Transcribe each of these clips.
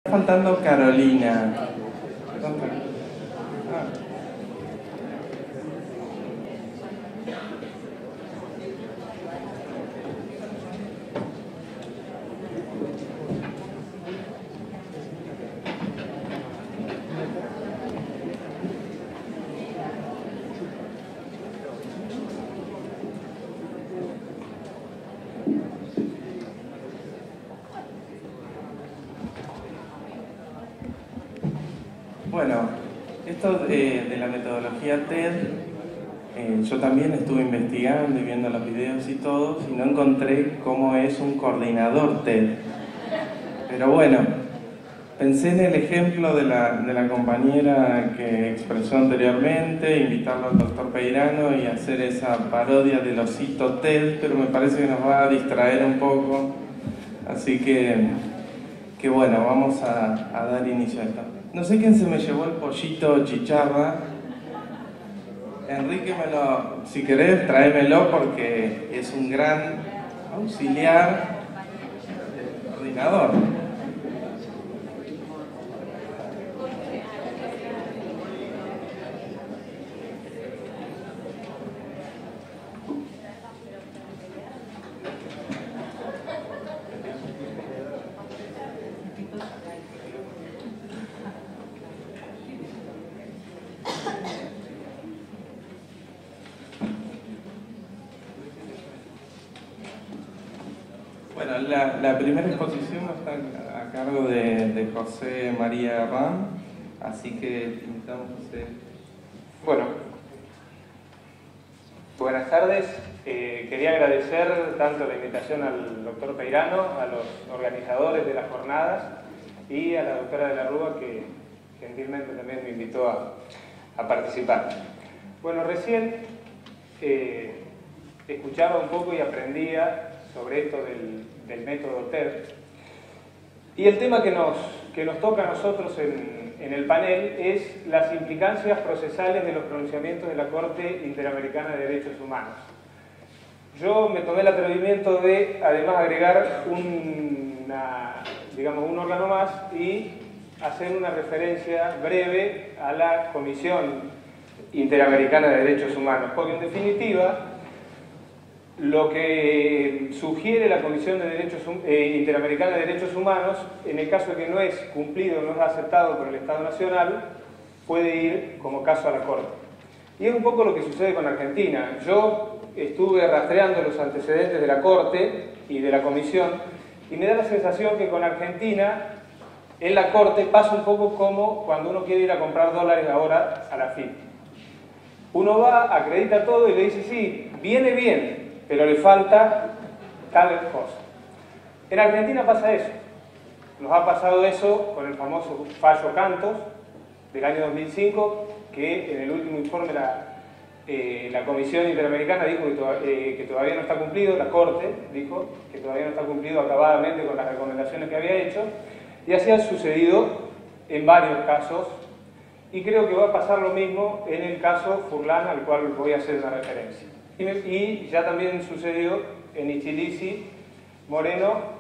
Faltando Carolina. Bueno, esto de la metodología TED, yo también estuve investigando y viendo los videos y todo, y no encontré cómo es un coordinador TED. Pero bueno, pensé en el ejemplo de la compañera que expresó anteriormente, invitarlo al doctor Peirano y hacer esa parodia del osito TED, pero me parece que nos va a distraer un poco. Así que bueno, vamos a dar inicio a esto. No sé quién se me llevó el pollito chicharra. Enrique, si querés, tráemelo porque es un gran auxiliar del coordinador. Bueno, la primera exposición está a cargo de José María Ram, así que invitamos a José. Bueno, buenas tardes. Quería agradecer tanto la invitación al doctor Peirano, a los organizadores de las jornadas y a la doctora de la Rúa que gentilmente también me invitó a participar. Bueno, recién escuchaba un poco y aprendía sobre esto del método TED. Y el tema que nos toca a nosotros en el panel es las implicancias procesales de los pronunciamientos de la Corte Interamericana de Derechos Humanos. Yo me tomé el atrevimiento de, además, agregar un órgano más y hacer una referencia breve a la Comisión Interamericana de Derechos Humanos, porque en definitiva lo que sugiere la Comisión Interamericana de Derechos Humanos, en el caso de que no es cumplido, no es aceptado por el Estado Nacional, puede ir como caso a la Corte. Y es un poco lo que sucede con Argentina. Yo estuve rastreando los antecedentes de la Corte y de la Comisión, y me da la sensación que con Argentina, en la Corte, pasa un poco como cuando uno quiere ir a comprar dólares ahora a la FIP. Uno va, acredita todo y le dice, sí, viene bien, pero le falta tal cosa. En Argentina pasa eso. Nos ha pasado eso con el famoso fallo Cantos del año 2005, que en el último informe la Comisión Interamericana dijo que todavía no está cumplido, la Corte dijo que todavía no está cumplido acabadamente con las recomendaciones que había hecho, y así ha sucedido en varios casos, y creo que va a pasar lo mismo en el caso Furlan, al cual voy a hacer una referencia. Y ya también sucedió en Ichilisi Moreno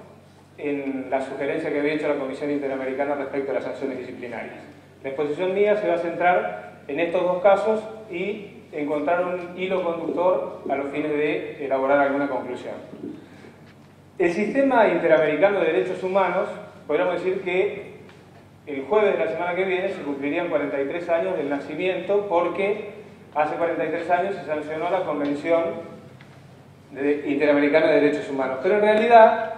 en la sugerencia que había hecho la Comisión Interamericana respecto a las sanciones disciplinarias. La exposición mía se va a centrar en estos dos casos y encontrar un hilo conductor a los fines de elaborar alguna conclusión. El Sistema Interamericano de Derechos Humanos, podríamos decir que el jueves de la semana que viene se cumplirían 43 años del nacimiento, porque hace 43 años se sancionó la Convención Interamericana de Derechos Humanos. Pero en realidad,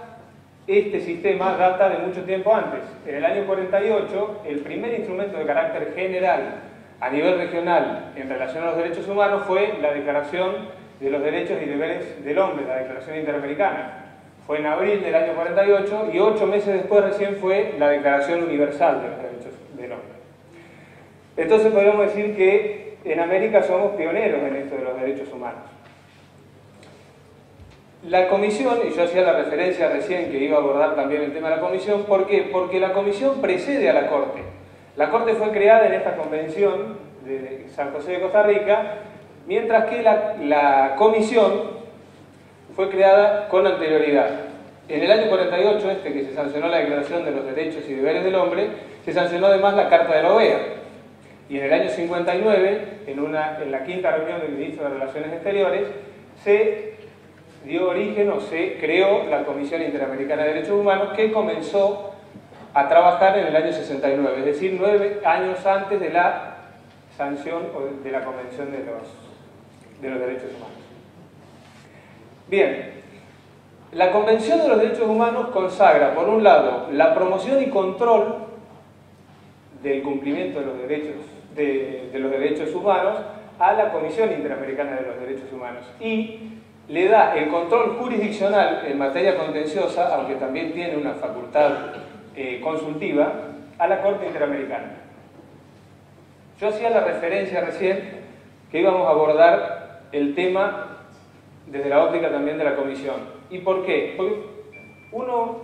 este sistema data de mucho tiempo antes. En el año 48, el primer instrumento de carácter general a nivel regional en relación a los derechos humanos fue la Declaración de los Derechos y Deberes del Hombre, la Declaración Interamericana. Fue en abril del año 48 y 8 meses después recién fue la Declaración Universal de los Derechos del Hombre. Entonces podríamos decir que en América somos pioneros en esto de los derechos humanos. La Comisión, y yo hacía la referencia recién que iba a abordar también el tema de la Comisión, ¿por qué? Porque la Comisión precede a la Corte. La Corte fue creada en esta Convención de San José de Costa Rica, mientras que la Comisión fue creada con anterioridad. En el año 48, que se sancionó la Declaración de los Derechos y Deberes del Hombre, se sancionó además la Carta de la OEA. Y en el año 59, en la quinta reunión del Ministro de Relaciones Exteriores, se dio origen o se creó la Comisión Interamericana de Derechos Humanos, que comenzó a trabajar en el año 69, es decir, 9 años antes de la sanción o de la Convención de los Derechos Humanos. Bien, la Convención de los Derechos Humanos consagra, por un lado, la promoción y control del cumplimiento de los derechos humanos a la Comisión Interamericana de los Derechos Humanos y le da el control jurisdiccional en materia contenciosa, aunque también tiene una facultad consultiva, a la Corte Interamericana. Yo hacía la referencia recién que íbamos a abordar el tema desde la óptica también de la Comisión. ¿Y por qué? Porque uno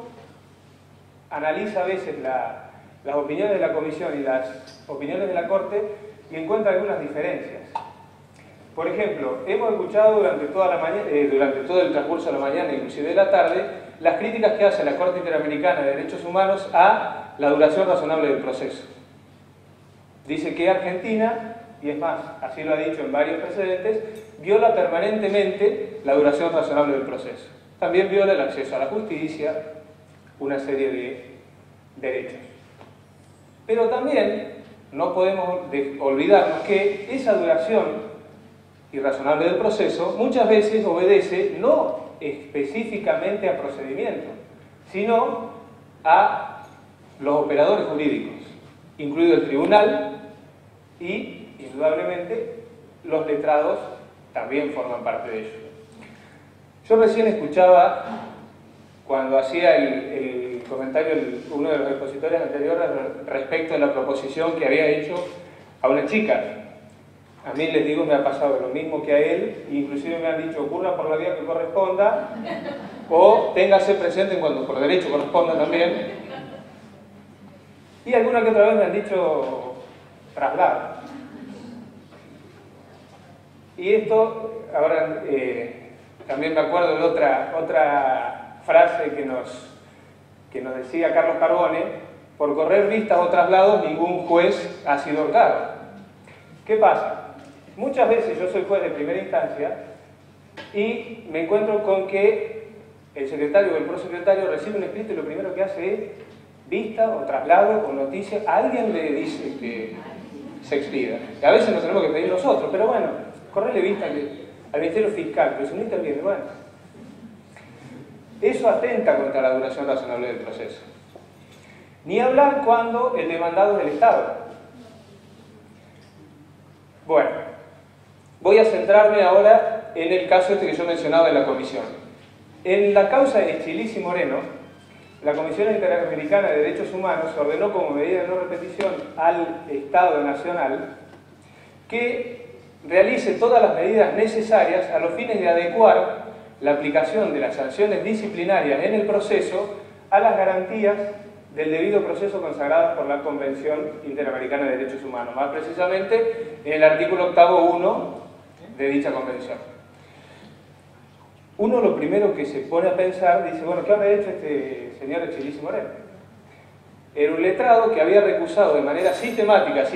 analiza a veces las opiniones de la Comisión y las opiniones de la Corte y encuentra algunas diferencias. Por ejemplo, hemos escuchado durante todo el transcurso de la mañana, inclusive de la tarde, las críticas que hace la Corte Interamericana de Derechos Humanos a la duración razonable del proceso. Dice que Argentina, y es más, así lo ha dicho en varios precedentes, viola permanentemente la duración razonable del proceso. También viola el acceso a la justicia, una serie de derechos. Pero también no podemos olvidarnos que esa duración irrazonable del proceso muchas veces obedece no específicamente a procedimientos, sino a los operadores jurídicos, incluido el tribunal, y indudablemente los letrados también forman parte de ello. Yo recién escuchaba, cuando hacía el comentario uno de los expositores anteriores respecto a la proposición que había hecho a una chica. A mí, les digo, me ha pasado lo mismo que a él, inclusive me han dicho, ocurra por la vía que corresponda, o téngase presente cuando por derecho corresponda también. Y alguna que otra vez me han dicho, traslado. Y esto, ahora también me acuerdo de otra frase que nos decía Carlos Carbone: por correr vistas o traslados ningún juez ha sido ahorcado. ¿Qué pasa? Muchas veces yo soy juez de primera instancia y me encuentro con que el secretario o el prosecretario recibe un escrito y lo primero que hace es vista o traslado o noticia. A alguien le dice que se expida. A veces nos tenemos que pedir nosotros, pero bueno, correrle vista al Ministerio Fiscal, pero si no interviene, bueno. Eso atenta contra la duración razonable del proceso. Ni hablar cuando el demandado es del Estado. Bueno, voy a centrarme ahora en el caso que yo mencionaba de la Comisión. En la causa de Chilis y Moreno, la Comisión Interamericana de Derechos Humanos ordenó como medida de no repetición al Estado Nacional que realice todas las medidas necesarias a los fines de adecuar la aplicación de las sanciones disciplinarias en el proceso a las garantías del debido proceso consagradas por la Convención Interamericana de Derechos Humanos, más precisamente en el artículo 8.1 de dicha convención. Uno lo primero que se pone a pensar, dice, bueno, ¿qué habrá hecho este señor Chilis y Moreno? Era un letrado que había recusado de manera sistemática,